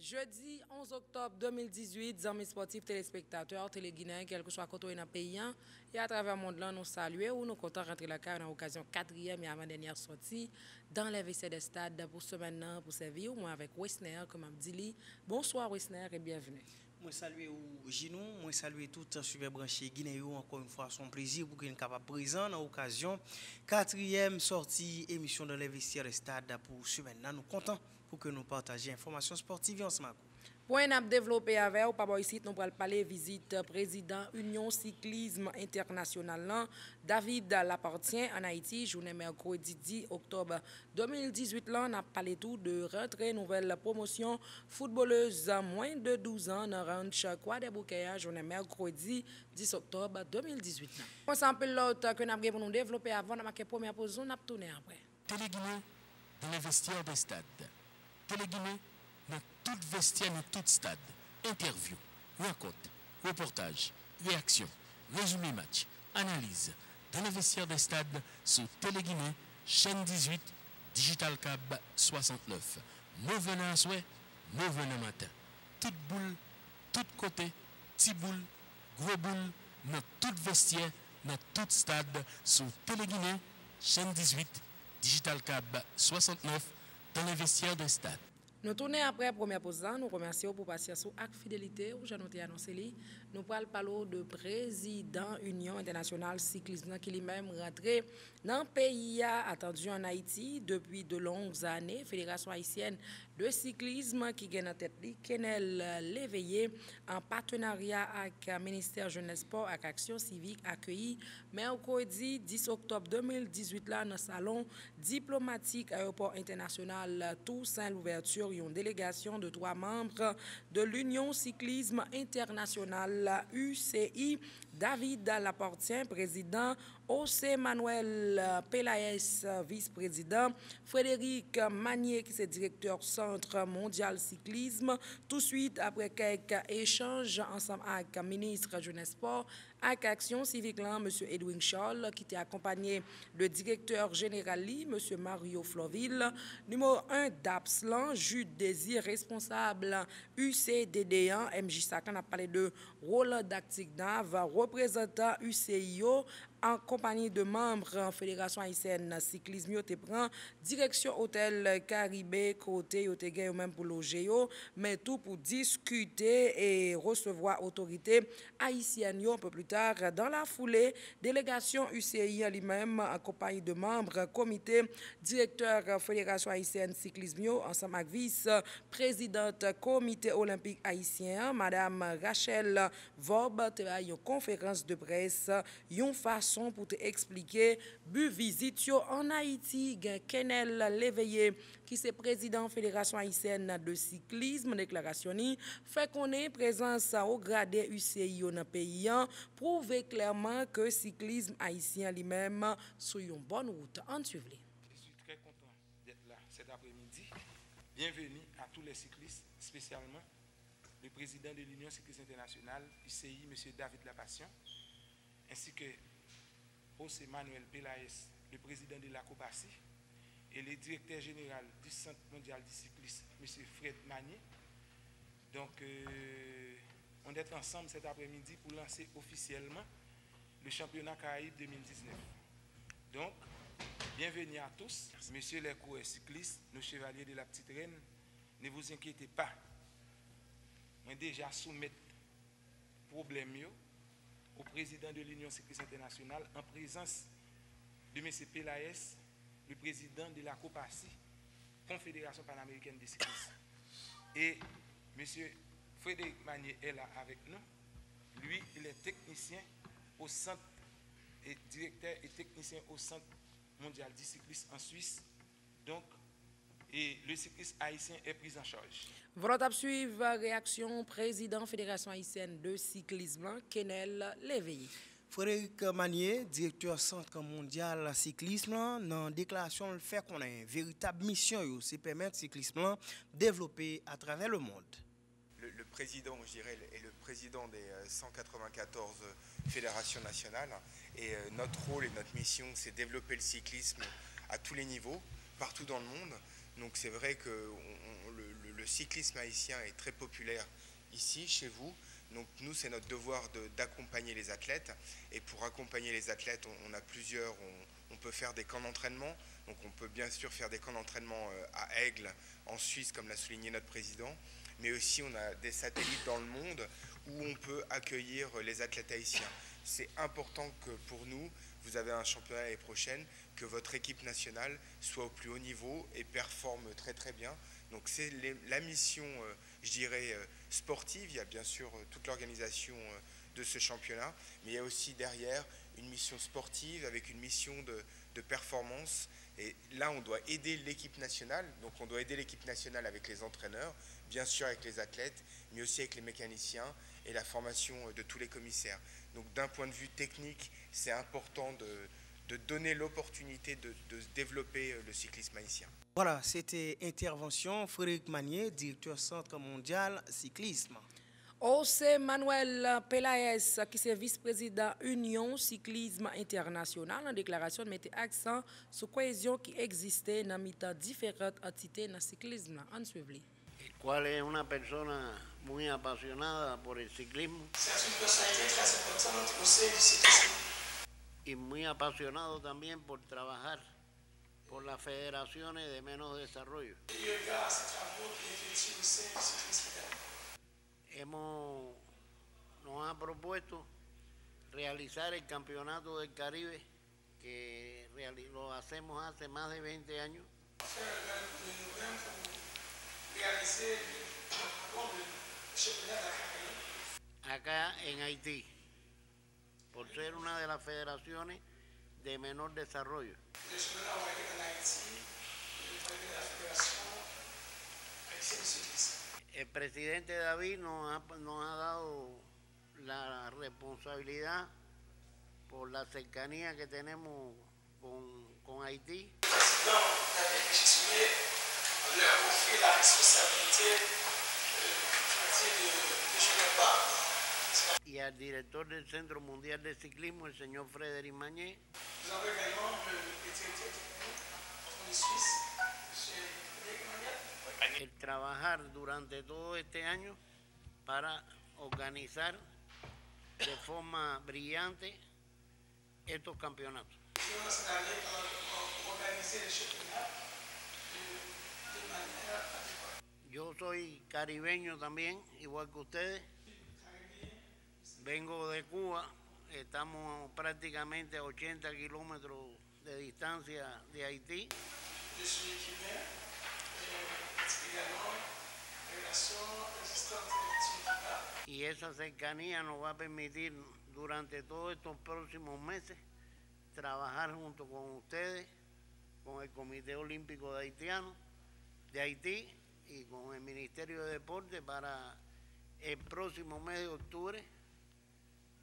Jeudi 11 octobre 2018, amis sportifs, téléspectateurs, téléguinéens, quel que soit le côté dans le pays, et à travers le monde, nous saluons ou nous comptons rentrer la carte dans l'occasion 4e et avant-dernière sortie dans les WC des stades pour ce maintenant, pour servir, moi avec Wesner, comme je dit. Bonsoir Wesner et bienvenue. Moi salue Ginou, moi salue tout super branché Guinéen encore une fois son plaisir pour qu'il soit capable présent dans l'occasion 4e sortie émission de l'investir des stades pour ce maintenant nous comptons pour que nous partagions informations sportives ensemble. Pour nous développer avec ou pas ici nous allons parler visite président Union Cyclisme International David Laportien en Haïti journée mercredi 10 octobre 2018 là on a parlé tout de rentrée nouvelle promotion footballeuse moins de 12 ans dans ranch Croix des Bouquets journée mercredi 10 octobre 2018 là. On s'en l'autre que nous pour nous développer avant de marquer première pause on a tourner après. Téléguinée dans les vestiaires des stades. Téléguinée dans tout vestiaire, dans tout stade. Interview, rencontre, reportage, réaction, résumé match, analyse. Dans les vestiaires des stades, sur Téléguinée, chaîne 18, Digital Cab 69. Nous venons à souhait, nous venons matin. Toute boule, tout côté, petit boule, gros boule, dans tout vestiaire, dans tout stade, sur Téléguinée, chaîne 18, Digital Cab 69, dans les vestiaires des stades. Nous tournons après première pause, nous remercions pour patience et fidélité. Où j'ai noté annoncé, nous parlons de président Union internationale cyclisme qui lui-même rentré dans le pays attendu en Haïti depuis de longues années. Fédération haïtienne de cyclisme qui gagne en tête Kenel l'éveillé en partenariat avec le ministère Jeunesse Sport et Action Civique accueilli mercredi 10 octobre 2018 là dans le salon diplomatique aéroport international Toussaint l'ouverture une délégation de 3 membres de l'Union Cyclisme International UCI, David Laportien, président, José Manuel Pelaez, vice-président, Frédéric Magnier, qui est directeur Centre Mondial Cyclisme. Tout de suite, après quelques échanges ensemble avec le ministre Jeunesse Sport, avec Action Civique, M. Edwin Charles, qui était accompagné de directeur général, M. Mario Floville, numéro 1 d'Apslan, Jude Désir, responsable UCDD1, MJ Sakan a parlé de Roland Dactignav, représentant UCIO, en compagnie de membres en Fédération haïtienne cyclisme, yo te prend direction hôtel Caribé côté yo te gagne même pour loger mais tout pour discuter et recevoir autorité haïtienne un peu plus tard dans la foulée délégation UCI lui-même en compagnie de membres comité directeur Fédération haïtienne cyclisme ensemble avec vice présidente comité olympique haïtien madame Rachel Vob te a une conférence de presse une façon pour te expliquer but visite en Haïti Kenel l'éveillé qui est président Fédération haïtienne de cyclisme déclaration fait qu'on est présence au gradé UCI dans le pays prouve clairement que cyclisme haïtien lui-même sur une bonne route en suivre. Je suis très content d'être là cet après-midi. Bienvenue à tous les cyclistes, spécialement le président de l'Union cycliste internationale UCI M. David Laportien ainsi que José Manuel Pelaez, le président de la COPACI, et le directeur général du Centre mondial du cyclisme, M. Fred Magnier. Donc, on est ensemble cet après-midi pour lancer officiellement le championnat Caraïbes 2019. Donc, bienvenue à tous. Messieurs les coureurs cyclistes, nos chevaliers de la petite reine, ne vous inquiétez pas. On déjà soumettre problème au président de l'Union cycliste internationale en présence de M. Pelaez, le président de la COPACI, Confédération panaméricaine de cyclisme. Et M. Frédéric Magnier est là avec nous. Lui, il est technicien au centre et directeur et technicien au Centre mondial du cyclisme en Suisse. Donc, et le cycliste haïtien est pris en charge. Voilà, suivre réaction président Fédération haïtienne de cyclisme, Kenel l'éveillé. Frédéric Magnier, directeur Centre mondial cyclisme, dans la déclaration, le fait qu'on a une véritable mission, c'est permettre le cyclisme développer à travers le monde. Le président, je dirais, est le président des 194 fédérations nationales. Et notre rôle et notre mission, c'est développer le cyclisme à tous les niveaux, partout dans le monde. Donc c'est vrai que le cyclisme haïtien est très populaire ici, chez vous. Donc nous, c'est notre devoir d'accompagner les athlètes. Et pour accompagner les athlètes, on a plusieurs, on peut faire des camps d'entraînement. Donc on peut bien sûr faire des camps d'entraînement à Aigle, en Suisse, comme l'a souligné notre président. Mais aussi, on a des satellites dans le monde où on peut accueillir les athlètes haïtiens. C'est important que pour nous, vous avez un championnat l'année prochaine, que votre équipe nationale soit au plus haut niveau et performe très très bien. Donc c'est la mission, je dirais, sportive. Il y a bien sûr toute l'organisation de ce championnat, mais il y a aussi derrière une mission sportive avec une mission de performance. Et là, on doit aider l'équipe nationale. Donc on doit aider l'équipe nationale avec les entraîneurs, bien sûr avec les athlètes, mais aussi avec les mécaniciens et la formation de tous les commissaires. Donc d'un point de vue technique, c'est important de donner l'opportunité de développer le cyclisme haïtien. Voilà, c'était intervention Frédéric Magnier, directeur Centre mondial cyclisme. José Manuel Pelaez, qui est vice-président Union Cyclisme International, en déclaration mettait accent sur la cohésion qui existait dans les différentes entités dans le cyclisme. En suivant. ¿Cuál es una persona muy apasionada por el ciclismo? C'est une personnalité très importante au sein du cyclisme. Y muy apasionado también por trabajar por las federaciones de menos desarrollo. Et il regarde ses travaux qui effectuent au sein du cyclisme également. Nos ha propuesto realizar el Campeonato del Caribe, que lo hacemos hace más de 20 años. Acá en Haití, por ser una de las federaciones de menor desarrollo. El presidente David nos ha dado la responsabilidad por la cercanía que tenemos con Haití. Y al director del Centro Mundial de Ciclismo, el señor Frédéric Magnier. El trabajar durante todo este año para organizar de forma brillante estos campeonatos. Yo soy caribeño también, igual que ustedes. Vengo de Cuba, estamos prácticamente a 80 kilómetros de distancia de Haití. Y esa cercanía nos va a permitir durante todos estos próximos meses trabajar junto con ustedes, con el Comité Olímpico de Haití y con el Ministerio de Deporte para el próximo mes de octubre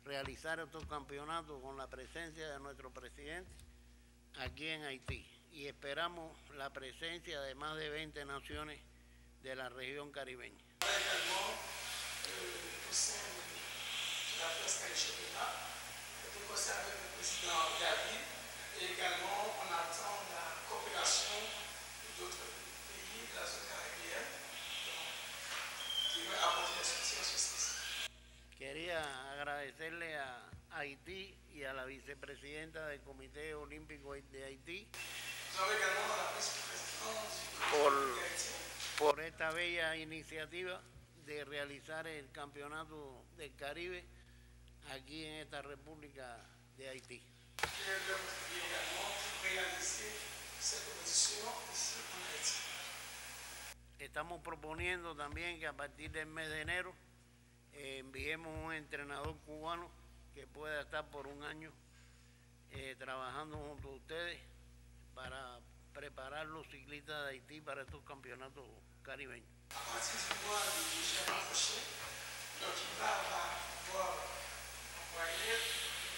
realizar estos campeonatos con la presencia de nuestro presidente aquí en Haití. Y esperamos la presencia de más de 20 naciones de la región caribeña. Quería agradecerle a Haití y a la vicepresidenta del Comité Olímpico de Haití por esta bella iniciativa de realizar el Campeonato del Caribe aquí en esta República de Haití. Estamos proponiendo también que a partir del mes de enero enviemos un entrenador cubano que pueda estar por un año trabajando junto a ustedes para preparar los ciclistas de Haití para estos campeonatos caribeños. À partir du mois de juin prochain, donc il va pouvoir envoyer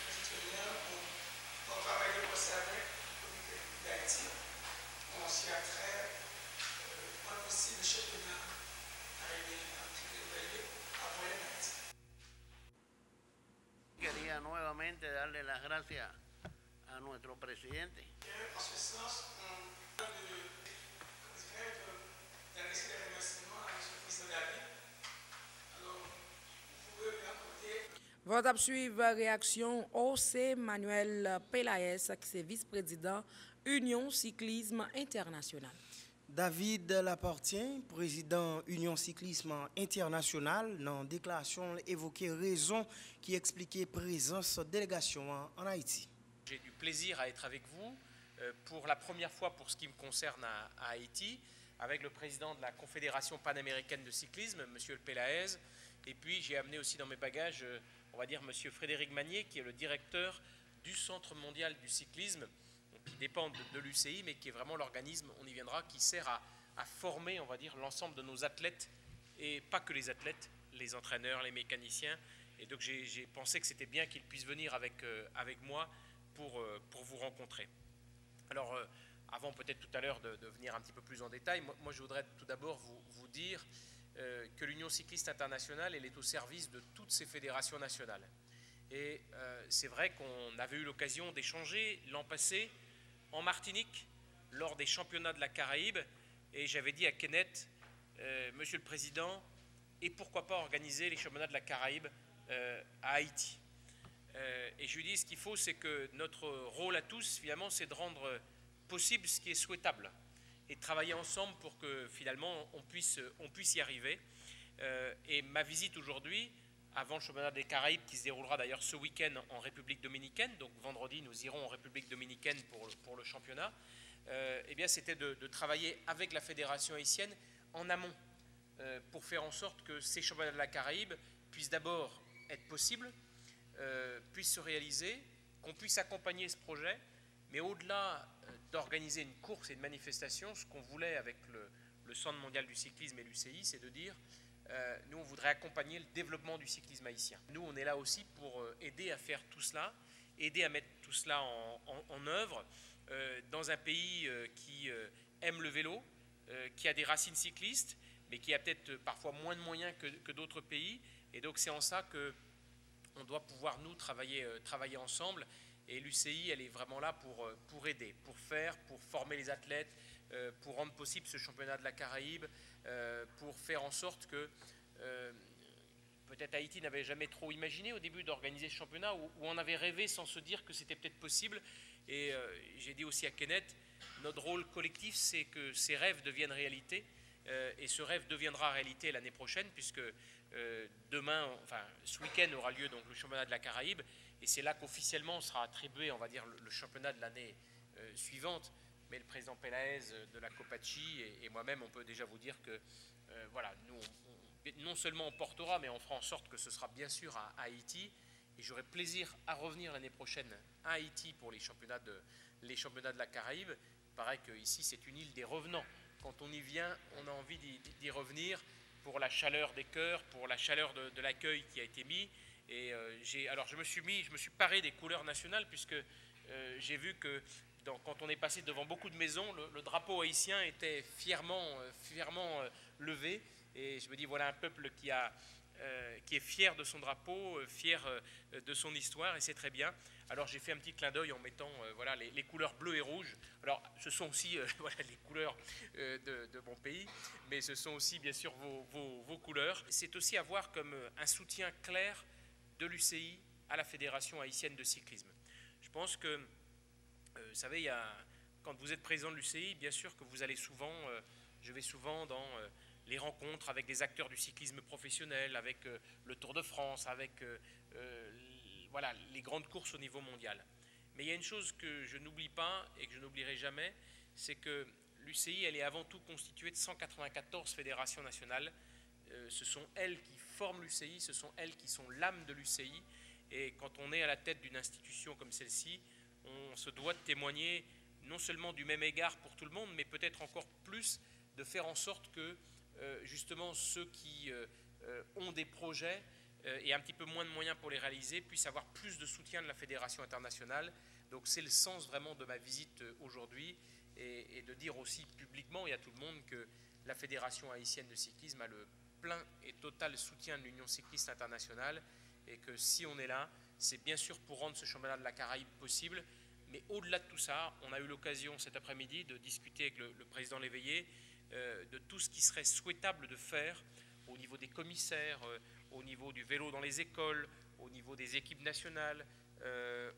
les entraîneurs pour travailler au sein du comité d'Haïti. On s'y attrait pas possible le championnat caribéen à moyen Haïti. Quería nuevamente darle las gracias a nuestro presidente. En ce sens, on a de remerciements à Votre suivre réaction OC Manuel Pelaez, qui est vice-président Union Cyclisme International. David Laportien, président Union Cyclisme International, dans une déclaration évoqué raison qui expliquait présence de délégation en Haïti. J'ai du plaisir à être avec vous pour la première fois pour ce qui me concerne à Haïti, avec le président de la Confédération panaméricaine de cyclisme, M. Pelaez, et puis j'ai amené aussi dans mes bagages, on va dire, M. Frédéric Magnier, qui est le directeur du Centre mondial du cyclisme, qui dépend de l'UCI, mais qui est vraiment l'organisme, on y viendra, qui sert à former, on va dire, l'ensemble de nos athlètes, et pas que les athlètes, les entraîneurs, les mécaniciens. Et donc j'ai pensé que c'était bien qu'ils puissent venir avec moi pour vous rencontrer. Alors, avant peut-être tout à l'heure de venir un petit peu plus en détail, moi je voudrais tout d'abord vous dire que l'Union cycliste internationale, elle est au service de toutes ces fédérations nationales. Et c'est vrai qu'on avait eu l'occasion d'échanger l'an passé en Martinique, lors des championnats de la Caraïbe, et j'avais dit à Kenneth, Monsieur le Président, et pourquoi pas organiser les championnats de la Caraïbe à Haïti. Et je lui dis, ce qu'il faut, c'est que notre rôle à tous, finalement, c'est de rendre possible ce qui est souhaitable, et de travailler ensemble pour que, finalement, on puisse y arriver. Et ma visite aujourd'hui, avant le championnat des Caraïbes, qui se déroulera d'ailleurs ce week-end en République dominicaine, donc vendredi nous irons en République dominicaine pour le championnat, eh bien c'était de travailler avec la fédération haïtienne en amont, pour faire en sorte que ces championnats de la Caraïbe puissent d'abord être possibles, puissent se réaliser, qu'on puisse accompagner ce projet, mais au-delà d'organiser une course et une manifestation, ce qu'on voulait avec le Centre mondial du cyclisme et l'UCI, c'est de dire nous, on voudrait accompagner le développement du cyclisme haïtien. Nous, on est là aussi pour aider à faire tout cela, aider à mettre tout cela en œuvre dans un pays qui aime le vélo, qui a des racines cyclistes, mais qui a peut-être parfois moins de moyens que d'autres pays. Et donc, c'est en ça qu'on doit pouvoir, nous, travailler ensemble. Et l'UCI, elle est vraiment là pour aider, pour former les athlètes, pour rendre possible ce championnat de la Caraïbe, pour faire en sorte que peut-être Haïti n'avait jamais trop imaginé au début d'organiser ce championnat, où on avait rêvé sans se dire que c'était peut-être possible. Et j'ai dit aussi à Kenneth, notre rôle collectif, c'est que ces rêves deviennent réalité, et ce rêve deviendra réalité l'année prochaine, puisque ce week-end aura lieu donc le championnat de la Caraïbe, et c'est là qu'officiellement sera attribué, on va dire, le championnat de l'année suivante. Mais le président Pelaez de la Copachi et moi-même, on peut déjà vous dire que voilà, nous, non seulement on portera, mais on fera en sorte que ce sera bien sûr à Haïti. Et j'aurai plaisir à revenir l'année prochaine à Haïti pour les championnats de la Caraïbe. Il paraît qu'ici, c'est une île des revenants. Quand on y vient, on a envie d'y revenir pour la chaleur des cœurs, pour la chaleur de l'accueil qui a été mis. Et je me suis paré des couleurs nationales, puisque j'ai vu que quand on est passé devant beaucoup de maisons, le drapeau haïtien était fièrement levé. Et je me dis, voilà un peuple qui est fier de son drapeau, fier de son histoire, et c'est très bien. Alors j'ai fait un petit clin d'œil en mettant voilà, les couleurs bleues et rouges. Alors ce sont aussi voilà, les couleurs de mon pays, mais ce sont aussi bien sûr vos couleurs. C'est aussi à voir comme un soutien clair de l'UCI à la Fédération haïtienne de cyclisme. Je pense que vous savez, quand vous êtes président de l'UCI, bien sûr que vous allez souvent, je vais souvent dans les rencontres avec des acteurs du cyclisme professionnel, avec le Tour de France, avec voilà, les grandes courses au niveau mondial. Mais il y a une chose que je n'oublie pas et que je n'oublierai jamais, c'est que l'UCI, elle est avant tout constituée de 194 fédérations nationales. Ce sont elles qui forment l'UCI, ce sont elles qui sont l'âme de l'UCI. Et quand on est à la tête d'une institution comme celle-ci, on se doit de témoigner non seulement du même égard pour tout le monde, mais peut-être encore plus de faire en sorte que justement ceux qui ont des projets et un petit peu moins de moyens pour les réaliser puissent avoir plus de soutien de la Fédération internationale. Donc c'est le sens vraiment de ma visite aujourd'hui, et de dire aussi publiquement et à tout le monde que la Fédération haïtienne de cyclisme a le plein et total soutien de l'Union cycliste internationale, et que si on est là, c'est bien sûr pour rendre ce championnat de la Caraïbe possible. Mais au-delà de tout ça, on a eu l'occasion cet après-midi de discuter avec le président Léveillé de tout ce qui serait souhaitable de faire au niveau des commissaires, au niveau du vélo dans les écoles, au niveau des équipes nationales,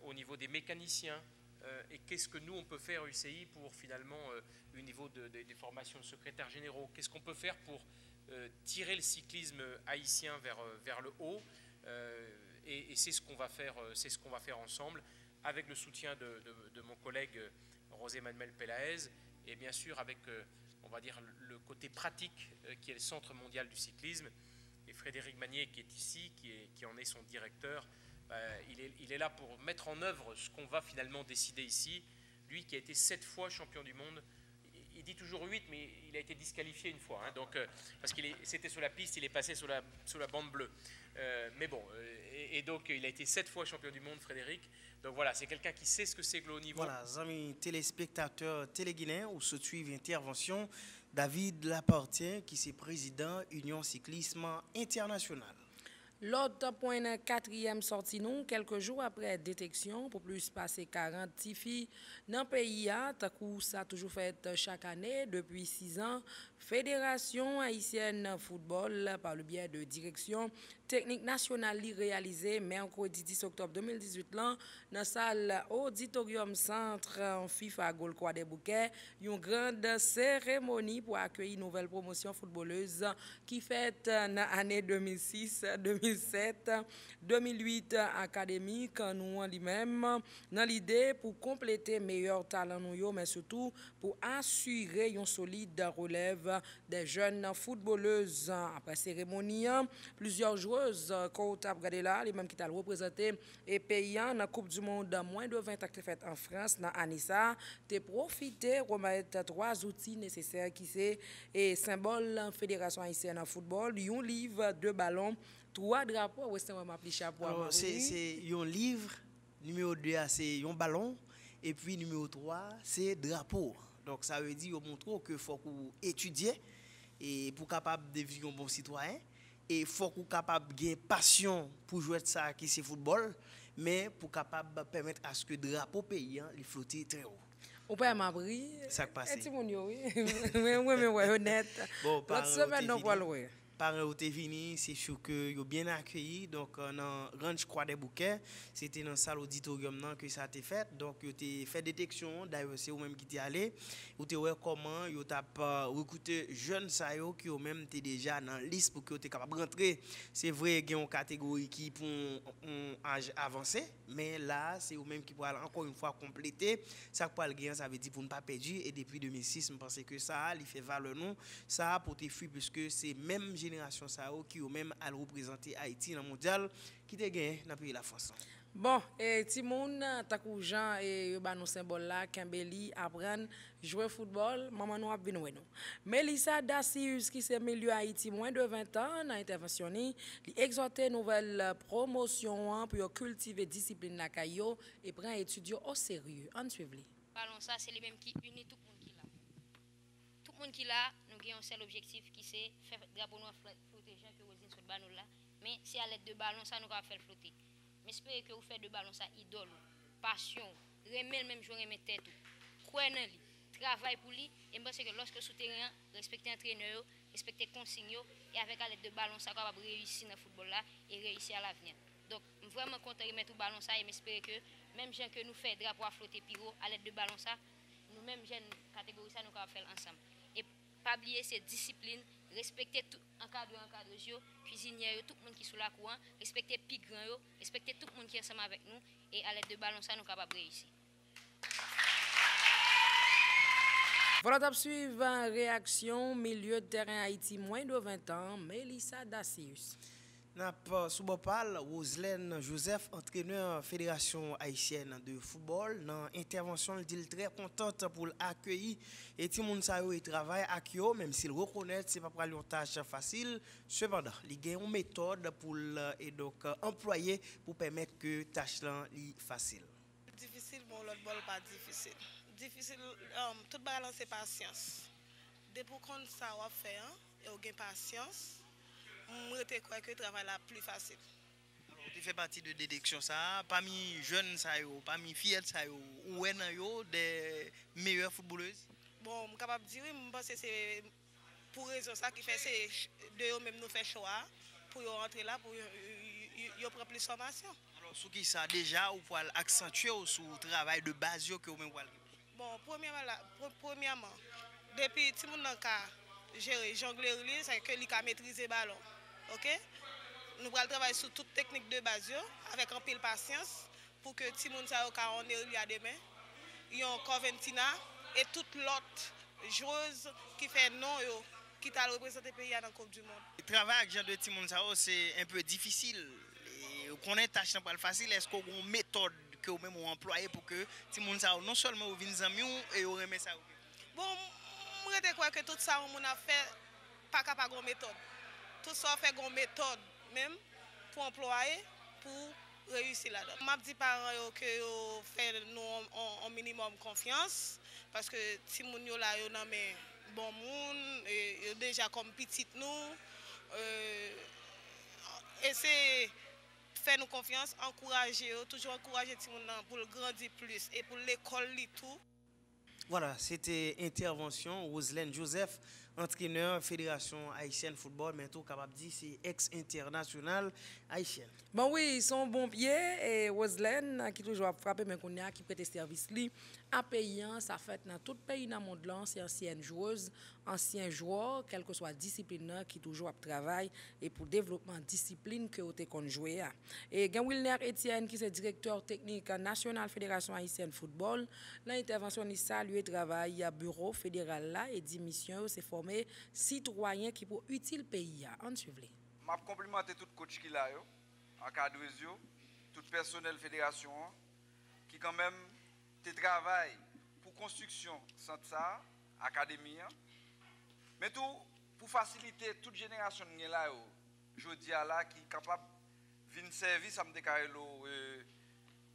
au niveau des mécaniciens, et qu'est-ce que nous on peut faire UCI pour finalement au niveau des formations de secrétaires généraux, qu'est-ce qu'on peut faire pour tirer le cyclisme haïtien vers le haut, et c'est ce qu'on va faire ensemble avec le soutien de mon collègue José Manuel Peláez, et bien sûr avec on va dire le côté pratique qui est le Centre mondial du cyclisme, et Frédéric Magnier qui est ici, qui en est son directeur. Il est là pour mettre en œuvre ce qu'on va finalement décider ici. Lui qui a été 7 fois champion du monde, il dit toujours 8, mais il a été disqualifié une fois, hein, donc, parce qu'il c'était sur la piste, il est passé sur la bande bleue. Mais bon, et donc il a été 7 fois champion du monde, Frédéric. Donc voilà, c'est quelqu'un qui sait ce que c'est que le haut niveau. Voilà, amis téléspectateurs téléguinéens, où se suit intervention David Laportier, qui est président Union Cyclisme International. L'autre point, 4e sortie, nous, quelques jours après détection, pour plus passer 40 filles dans le pays, ça a toujours fait chaque année, depuis 6 ans, Fédération haïtienne football, par le biais de direction technique nationale réalisée mercredi 10 octobre 2018 là, dans la salle auditorium centre en FIFA Golcois des Bouquets, une grande cérémonie pour accueillir une nouvelle promotion footballeuse qui fête dans l'année 2006, 2007, 2008 académique, nous lui-même, dans l'idée pour compléter meilleurs talents nous, mais surtout pour assurer une solide relève des jeunes footballeuses. Après cérémonie, plusieurs joueuses qu'on a regardé là, les mêmes qui ont représenté et payant dans la Coupe du Monde moins de 20 ans qui fait en France, dans Anissa, tu profité de remettre 3 outils nécessaires qui c'est et symbole Fédération haïtienne en football, un livre, 2 ballons, 3 drapeaux, c'est un livre, numéro 2 c'est un ballon, et puis numéro 3 c'est drapeau. Donc ça veut dire montre que faut qu'on étudie et pour capable devenir un bon citoyen, et faut qu'on capable de passion pour jouer ça qui c'est football, mais pour capable permettre à ce que le drapeau paysan il flotte très haut. On peut m'abri. Ça passe. Oui, mais honnête. Bon, l'autre semaine non pas loin. Parents où t'es venu, c'est sûr que vous bien accueilli. Donc dans Ranch Croix des Bouquets, c'était dans la salle auditorium que ça a été fait. Donc vous avez fait détection, d'ailleurs c'est vous même qui t'y allé. Vous avez vu comment vous avez recruté jeunes qui ont même été déjà dans la liste pour que vous soyez capable de rentrer. C'est vrai qu'il y a une catégorie qui pour un âge avancé, mais là c'est vous même qui pourrez encore une fois compléter. Ça pour le ça veut dire pour ne pas perdre. Et depuis 2006, je pense que ça il fait valeur nous. Ça pour te fuir puisque c'est même génération ça qui au même à représenter Haïti dans le mondial qui te gagné dans le pays de la France. Bon, et Timoun, takou Jean et nos symboles là, Kimbeli apprennent jouer football, maman nous a venu nous. Melissa Dacius qui s'est milieu Haïti moins de 20 ans dans intervention, il exhorté nouvelle promotion pour cultiver discipline na kayo et prend étudiant au sérieux. En suivre. Parlons ça, c'est les mêmes qui unit tout le monde qui là. Tout le monde qui là, nous avons un seul objectif qui c'est faire drapeau noir flotter gens que vous dites sur le ballon là, mais c'est à l'aide de ballon ça nous va faire flotter. Mais j'espère que vous faites de ballon ça idole, passion, remettre même jouer remettre tête, croire dans lui, travail pour lui et pense que lorsque souterrain respecter entraîneur, respecter consigne et avec à l'aide de ballon ça capable réussir dans le football là et réussir à l'avenir. Donc vraiment content de remettre au ballon ça et j'espère que même gens que nous fait drapeau à flotter piro à l'aide de ballon ça, nous même jeunes catégorie ça nous capable faire ensemble. Et pas oublier cette discipline, respecter tout encadreur, cuisinier, tout le monde qui est sous la courant, respecter plus grand, respecter tout le monde qui est ensemble avec nous et à l'aide de ballon ça nous capable réussir. Voilà, suivre réaction milieu de terrain Haïti moins de 20 ans, Melissa Dacius. Sous Bopal, Roselaine Joseph, entraîneur Fédération haïtienne de football, dans l'intervention, il dit très contente pour l'accueillir et tout le monde sait travaille avec eux, même s'il reconnaît que ce n'est pas une tâche facile. Cependant, il y a une méthode pour et donc employer pour permettre que la tâche soit facile. Difficile, bon, l'autre bol pas difficile. Difficile, tout balance c'est patience. Depuis qu'on ça va faire et on a patience. Je crois que le travail est plus facile. Alors, tu fais partie de détection ça, parmi jeunes ça yo, parmi filles ça yo, ou est des meilleures footballeuses? Bon, je suis capable de dire, je pense que c'est pour raison ça qui fait c'est de eux même nous faire choix pour entrer là pour yo prend plus formation. Alors, sous qui ça déjà, ou pour accentuer sur le travail de base que vous même Bon, premièrement, depuis que nous avons géré jongler, c'est que lui a maîtrisé le ballon. OK? Nous allons travailler sur toute technique de base avec un peu de patience pour que Timoun Sao on est à demain. Il y a Coventina et toute l'autre joueuse qui fait non qui t'a représenté le pays dans la Coupe du Monde. Le travail avec Jean de Timoun Sao c'est un peu difficile. Et on connaît tâche pas facile. Est-ce qu'on a une méthode que vous même employée pour que Timoun Sao non seulement vienne amis et vous remet ça? Bon, je crois que tout ça on a fait pas capable de méthode. Tout ça fait une méthode même pour employer pour réussir là-dedans. Je dis aux parents que vous faites un minimum confiance parce que si vous avez là bon monde et déjà comme petite nous essayer faire nous confiance, encourager toujours encourager tout le monde pour grandir plus et pour l'école tout. Voilà, c'était intervention Roselaine Joseph, entraîneur Fédération haïtienne football, mais tout capable de dire c'est ex-international haïtienne. Bon oui, son bon pied et Roselaine qui toujours frappé mais qu'on a qui prête service li à payant, ça fait dans tout pays dans le monde là, c'est ancienne joueuse, ancien joueur, quelle que soit discipline qui toujours travaille et pour développement discipline que vous qu'on jouer. Et Gan Wilner Etienne qui est directeur technique national Fédération haïtienne football, l'interventionniste lui travaille à bureau fédéral là et dit mission c'est former citoyens qui pour utile pays en suivre. M'a complimenter tout coach qui là yo, encadreuse yo, tout personnel fédération qui quand même te travaille pour construction centre ça, académie, mais tout pour faciliter toute génération là yo, jodi a là qui capable venir servir ça me déclarer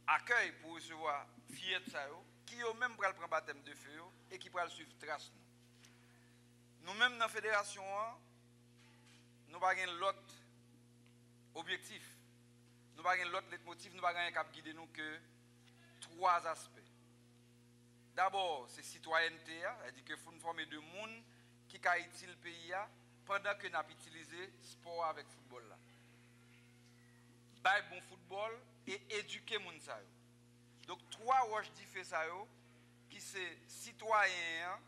accueil pour recevoir fillette ça yo, qui yo même pral prendre baptême de feu et qui pral suivre trace nous. Nous même dans la fédération nous pas gain l'autre objectif. Nous pas gain l'autre motif, nous pas gain cap guider nous que trois aspects. D'abord, c'est citoyenneté, c'est-à-dire que faut nous former de monde qui ka utile le pays pendant que nous avons utilisé sport avec football là. Bay bon football et éduquer moun sa yo. Donc trois roches diffé ça yo qui c'est citoyen,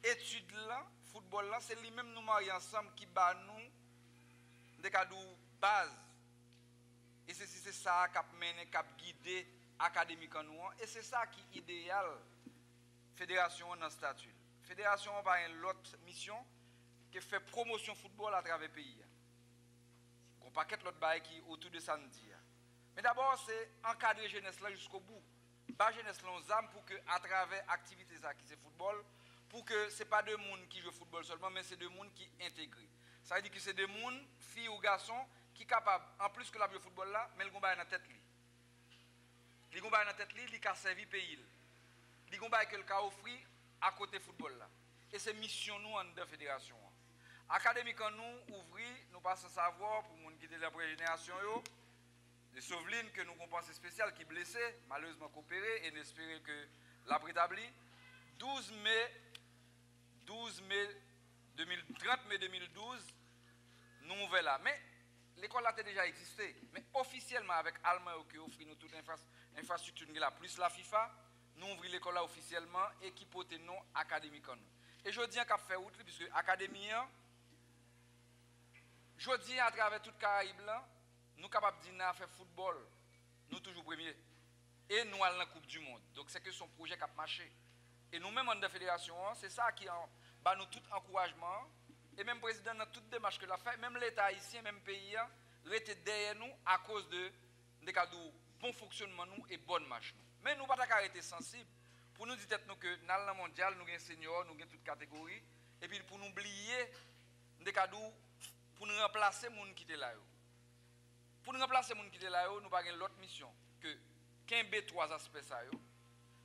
étude là, football là, c'est lui-même nous marier ensemble qui bat nous des cadeaux base. Et c'est ça qui a mené, qui a guidé académique en nous. Et c'est ça qui est idéal fédération dans le statut. Fédération a une autre mission qui fait promotion football à travers le pays. On paquet l'autre bail qui autour de samedi. Mais d'abord c'est encadrer jeunesse là jusqu'au bout. Ba jeunesse là aux âmes pour que à travers activité ça qui c'est football, pour que c'est pas deux monde qui jouent football seulement mais c'est deux monde qui intégrés. Ça veut dire que c'est des monde, filles ou garçons qui capable en plus que la jouer football là, mais le combat dans tête li. Li combat dans tête li, li ka servi pays. Li combat que le ka offrir à côté football là. Et c'est mission nous en de fédération. Académique en nous ouvrir, nous passons savoir pour monde qui était la première génération yo. De Sauveline que nous compensons spécial qui blessé, malheureusement coopéré et n'espérer que la rétabli. 30 mai 2012, nous ouvrons là. Mais l'école a déjà existé. Mais officiellement, avec Allemagne qui offre nous toute infrastructure là, plus la FIFA, nous ouvrons l'école là officiellement et qui porte nom académique en nous. Et je dis qu'à faire outre, puisque l'académie, je dis à travers toute Caraïbe là, nous sommes capables de dire faire football, nous toujours premiers. Et nous allons dans la Coupe du Monde. Donc c'est que son projet qui a marché. Et nous-mêmes en fédération, c'est ça qui a nous tout encouragement. Et même le président dans toute démarche que l'a fait, même l'État haïtien, même pays, était derrière nous à cause de bon fonctionnement nous et bonne marche. Mais nous ne pouvons pas arrêter sensibles pour nous dire que dans le mondial, nous avons seniors, nous avons toutes catégories. Et puis pour nous oublier, pour nous remplacer les gens qui étaient là. Pour nous remplacer les gens qui étaient là, nous n'avons pas l'autre mission que 3 aspects.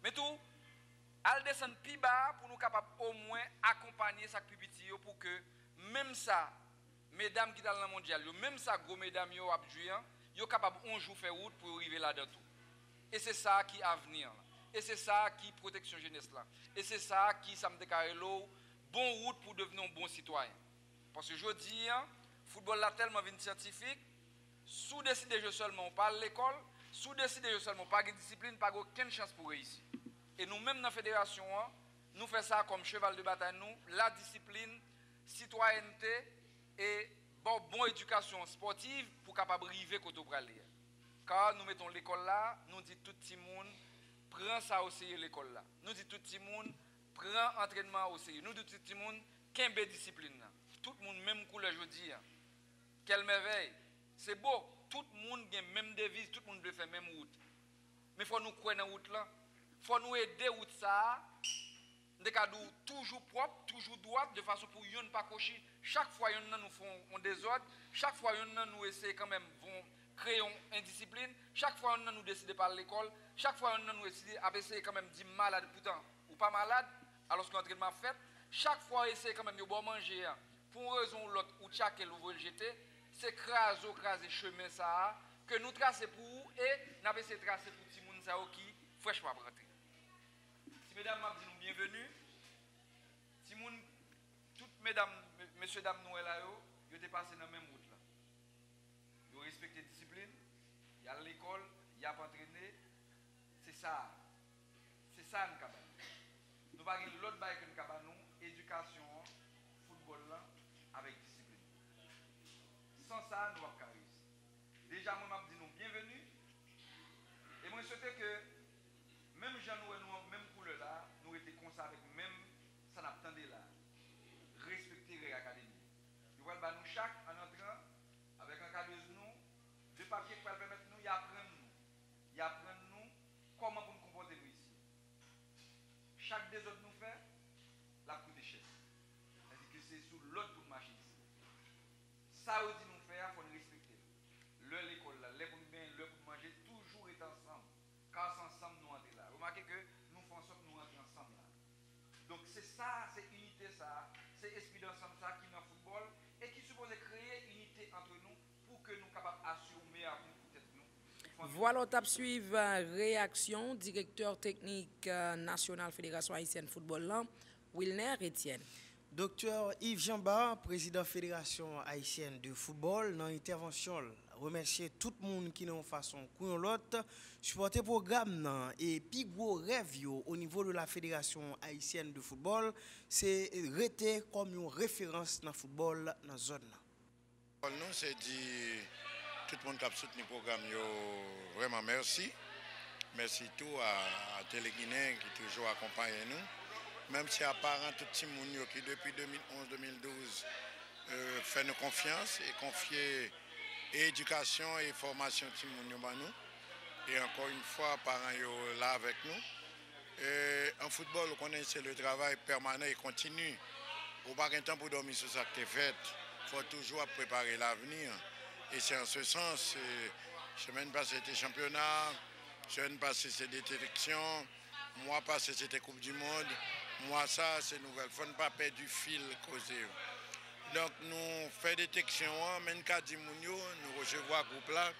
Mais tout, al descendre plus bas pour nous capables au moins accompagner ça plus petit pour que même ça mesdames qui dans le mondial même ça gros mesdames yo a jouer yo capable un jour faire route pour arriver là dedans tout. Et c'est ça qui avenir et c'est ça qui protection jeunesse là et c'est ça qui ça me déclare bon route pour devenir un bon citoyen parce que je dis football là tellement vient scientifique Sous décider de jouer seulement, on parle l'école. Sous décider de jouer seulement, pas de discipline, pas aucune chance pour réussir. Et nous-mêmes dans la fédération, nous faisons ça comme cheval de bataille, nous, la discipline, citoyenneté et bonne éducation sportive pour capable arriver côté aller. Car nous mettons l'école là, nous disons tout le monde prend ça au sérieux l'école là. Nous disons tout le monde prend entraînement au sérieux. Nous disons tout le monde qu'un belle discipline. Tout le monde même couleur je dis. Quelle merveille. C'est beau. Tout le monde a même devise, tout le monde veut faire même route. Mais il faut nous croire dans la route là. Il faut nous aider à route ça. Des cadeaux toujours propres, toujours droits, de façon pour ne pas cocher. Chaque fois, nous font des ordres. Chaque fois, nous essayons quand même de créer une indiscipline. Chaque fois, nous décidons par l'école. Chaque fois, nous essayons d'essayer quand même de dire malade, pourtant, ou pas malade, alors que l'entraînement fait. Chaque fois, essayer quand même de bon manger. Pour une raison ou l'autre, ou tchaque ou vous le jeter, c'est craser chemin ça, que nous tracer pour vous et nous essayons de tracer pour tout le monde qui fraîchement rentrer. Mesdames, nous bienvenue. Si toutes mesdames, messieurs, dames, nous là, ils ont passé dans la même route là. Ils ont respecté la discipline, il y a l'école, il y a entraîné. C'est ça. C'est ça nous avons. Nous avons l'autre bail que nous avons, éducation, football là, avec discipline. Sans ça, nous n'avons pas réussi. Déjà, moi, je dis nous bienvenue. Et moi, je souhaite que même Jean-Noël, même couleur là, nous étions comme ça avec même ça n'attendait là. Respecter l'académie. Nous voyons nous chaque en entrant avec un cadeau nous, de papier qui va permettre nous, y apprendre nous. Y apprendre nous comment pour nous comporter nous ici. Chaque des autres nous fait la coup d'échec. C'est-à-dire que c'est sur l'autre pour marcher ici. Ça aussi nous fait, il faut nous respecter. L'école là, les pour bien, le pour manger, toujours est ensemble. Car c'est ensemble nous entrer là. Remarquez que nous faisons ça que nous entrons ensemble là. Donc c'est ça, c'est unité ça, c'est esprit d'ensemble ça qui est dans le football et qui suppose créer unité entre nous pour que nous soyons capables d'assumer à nous peut-être nous. Voilà, on suivre réaction directeur technique national Fédération haïtienne football là, Wilner Etienne. Docteur Yves Jamba, président Fédération haïtienne de football, dans l'intervention, remercier tout le monde qui n'a façon qu'on l'autre, supporter le programme et puis gros rêve au niveau de la Fédération haïtienne de football, c'est rester comme une référence dans le football dans la zone. Nous, c'est dit tout le monde qui a soutenu le programme, vraiment merci. Merci tout à Téléguinée qui toujours accompagne nous. Même si apparemment tout le monde qui depuis 2011-2012 fait nous confiance et confier éducation et formation tout le monde nous. Et encore une fois, parents sont là avec nous. En football, on connaît c'est le travail permanent et continu. On n'a pas de temps pour dormir sur ça que tu fait. Il faut toujours préparer l'avenir. Et c'est en ce sens, semaine passée c'était championnat, semaine passée c'était détection, mois passé c'était Coupe du Monde. Moi, ça, c'est nouvelle. Il ne faut pas perdre du fil causé. Donc, nous faisons détection, même quand nous recevons un groupe là,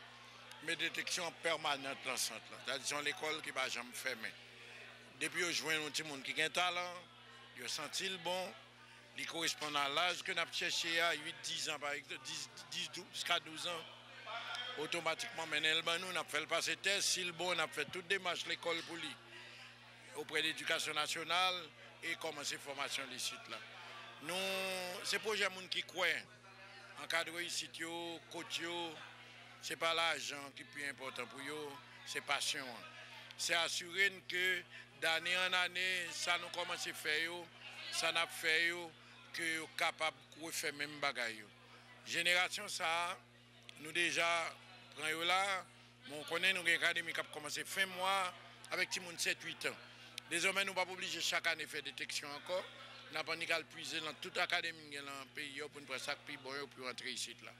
mais détection permanente dans le centre. C'est-à-dire l'école qui ne va jamais fermer. Depuis que je vois un petit monde qui a un talent, il a senti le bon, il correspond à l'âge que nous avons cherché à 8-10 ans, par exemple, 10 jusqu'à 12 ans. Automatiquement, nous avons fait le passé test. Si le bon, on a fait toutes les démarches de l'école pour lui, auprès de l'éducation nationale, et commencer la formation des sites là. Nous, c'est pour les gens qui croient. En cas de réussite, coach, ce n'est pas l'argent qui est plus important pour eux, c'est passion. C'est assurer que d'année en année, ça nous commence à faire, ça n'a fait que nous sommes capables de faire même bagaille. Génération ça, nous déjà prenons là, on connaît nos académies qui ont commencé fin mois avec tout le monde 7-8 ans. Désormais, nous ne sommes pas obligés chaque année de faire détection encore. Nous n'avons pas qu'à puiser dans toute l'académie dans le pays pour nous prendre ça plus bon pour rentrer ici. Là.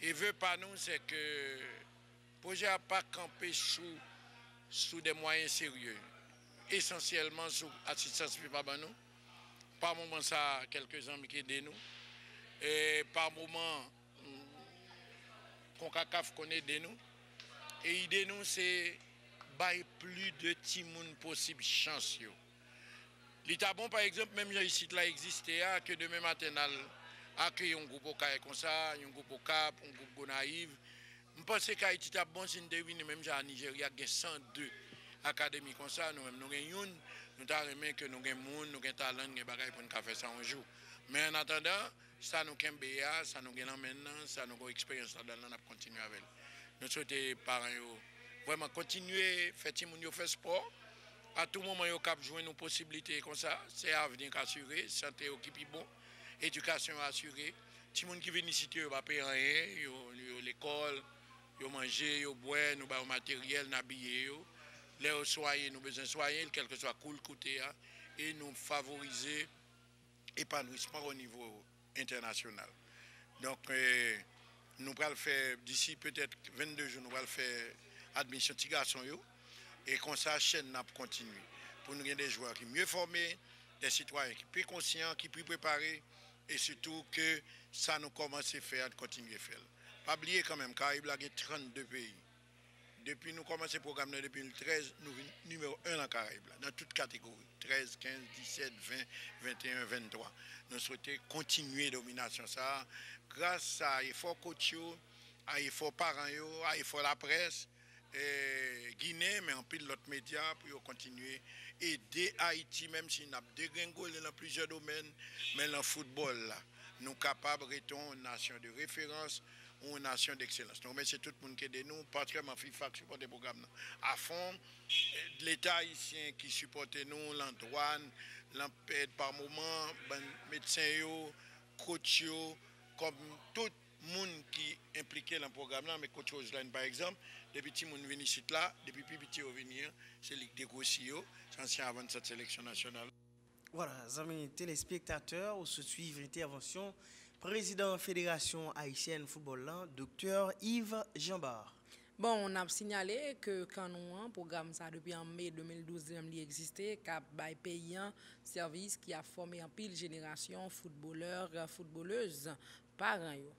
Et veut pas nous, c'est que le projet n'a pas campé sous des moyens sérieux. Essentiellement sous assistance par nous. Par moment, ça quelques amis qui aident nous. Et par moment, CONCACAF connaît de nous. Et l'idée nous, c'est bailler plus de petits monde possible chance. L'État bon, par exemple, même ici, là existait, que demain matin, accueillir un groupe au CAE comme ça, un groupe au CAP, un groupe Gonaïve. Je pense qu'Haïti est bon si nous devons même à Nigeria, il y a 102 académies comme ça. Nous avons une, nous avons que nous avons nous avons talent, nous avons pour nous faire ça un jour. Mais en attendant, ça nous avons BA, ça nous avons maintenant, ça nous avons expérience là-dedans, nous avons continué avec. Nous souhaitons parents vraiment continuer, faire faire sport. À tout moment, ils ont joué nos possibilités comme ça. C'est l'avenir assuré, santé qui est bon, éducation assurée. Si les gens qui viennent ici, ils ne vont pas payer rien, ils ont l'école, ils ont mangé, ils ont boire, nous avons matériel, nous habillé, les soigner, nous besoin de soigner, quel que soit cool côté, et nous favoriser l'épanouissement au niveau international. Donc, nous allons faire, d'ici peut-être 22 jours, nous allons faire admission de garçons, et comme ça, la chaîne n'a pas continué. Pour nous, des joueurs qui sont mieux formés, des citoyens qui sont plus conscients, qui sont plus préparés, et surtout que ça nous commence à faire, continuer à faire. Pas oublier quand même, Caraïbes a 32 pays. Depuis nous commençons le programme en 2013, nous sommes numéro 1 en Caraïbes, dans toutes catégories. 13, 15, 17, 20, 21, 23. Nous souhaitons continuer la domination. Ça, grâce à l'effort coach, à l'effort parents, à l'effort la presse, Guinée, mais en pile d'autres médias pour continuer à aider Haïti, même si nous avons dégringolé dans plusieurs domaines, mais dans le football, là, nous sommes capables d'être une nation de référence ou une nation d'excellence. Nous remercions tout le monde qui aide nous, particulièrement FIFA qui supporte le programme à fond, l'État haïtien qui supporte nous, l'Antoine, l'aide par moment, les médecins, coach, comme tout le monde qui est impliqué dans le programme, mais coach Roseline par exemple, depuis que nous venons ici là, depuis que nous venons venir, c'est Ligue des Grossiers, c'est ancien avant de cette sélection nationale. Voilà, amis téléspectateurs, on se suit l'intervention président Fédération haïtienne football, Dr Yves Jambard. Bon, on a signalé que quand nous un programme ça depuis en mai 2012 il existait cap by payant service qui a formé en pile génération footballeurs footballeuses par an yo.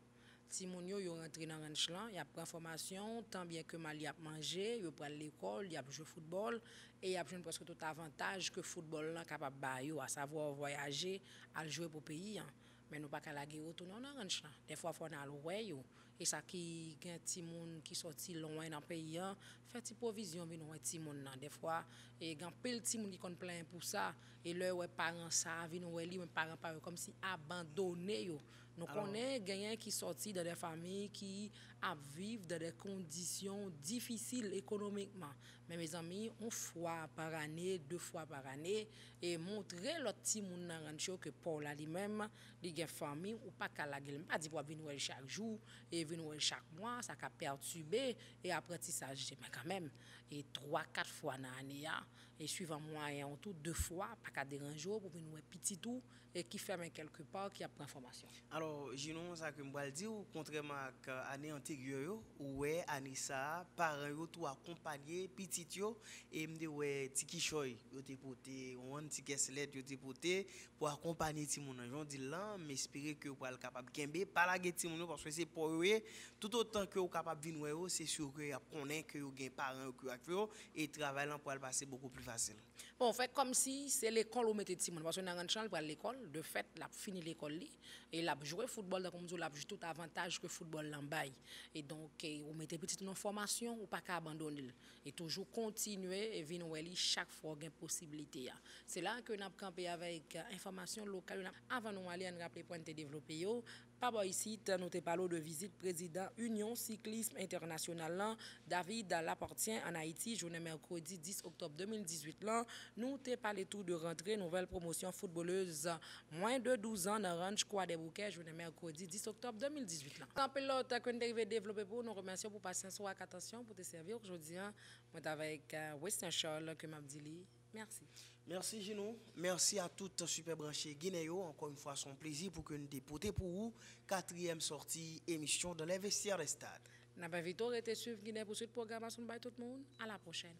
Si moun yo rentré dans ranch là, y a pris formation tant bien que mal y a mangé, yo prend l'école, y a joué football et y a joué presque tout avantage que football là capable ba yo, à savoir voyager, à jouer pour pays. Mais nous pas qu'à la guerre retourner dans ranch là. Des fois faut aller ouais yo. Et ça qui gen ti moun qui sorti loin dans pays fait ti provision vinn ouais ti moun nan des fois et gan pile ti moun qui kon plein pour ça et leur ouais parents ça vinn ouais li même parents pas comme si abandonné yo. Nous connaissons gagnants qui sorti dans des familles qui vivent dans des conditions difficiles économiquement. Mais mes amis, une fois par année, 2 fois par année, et montrer l'autre petit monde dans rancho que Paul a lui-même, il a famille ou pas qu'à la gueule. Pas dit pour venir chaque jour et venir chaque mois, ça a perturbé et apprentissage mais quand même et 3-4 fois dans l'année et suivant moyen en tout 2 fois pas qu'à déranger pour venir petit tout et qui ferme quelque part qui apprend formation. Alors, Gino, ça que je dire, contrairement à l'année antérieure, ouais, année ça, parents yo tout accompagné petit yo et me dit ouais, tiki choy, yo te porté, on tiki select yo te porté pour accompagner ti moun. Je dis là, mais espérer que vous êtes capable kembe pas la ti moun parce que c'est pour eux tout autant que vous capable venir c'est sûr que connaît que vous gain parents que vous et travail là pour passer beaucoup plus facile. Bon, en fait comme si c'est l'école où mettez ti moun parce que dans grande chambre pour l'école, de fait, l'a fini l'école li et l'a joué football dans comme l'a tout avantage que football l'embaye et donc vous mettez petite non formation ou pas qu'à abandonner et toujours continuer et venir li chaque fois gain possibilité. C'est là que n'a campé avec information locale avant nous aller en rappeler point de développer yo. Pas ici, nous te parlons de visite président Union Cyclisme International David Laportien en Haïti, journée mercredi 10 octobre 2018 là, nous te parlé tout de rentrée nouvelle promotion footballeuse moins de 12 ans dans ranch Croix des Bouquets, journée mercredi 10 octobre 2018 là. En pilote que nous devons développer pour nous remercions pour patience ou attention pour te servir aujourd'hui. Moi avec Western Charles que m'a dit merci. Merci Gino, merci à toutes super branchées Guinéo. Encore une fois, son plaisir pour que nous dépoter pour vous 4e sortie émission de l'investiaire des stades. N'a pas vite arrêté suivre Guinée pour cette programmation by tout le monde. À la prochaine.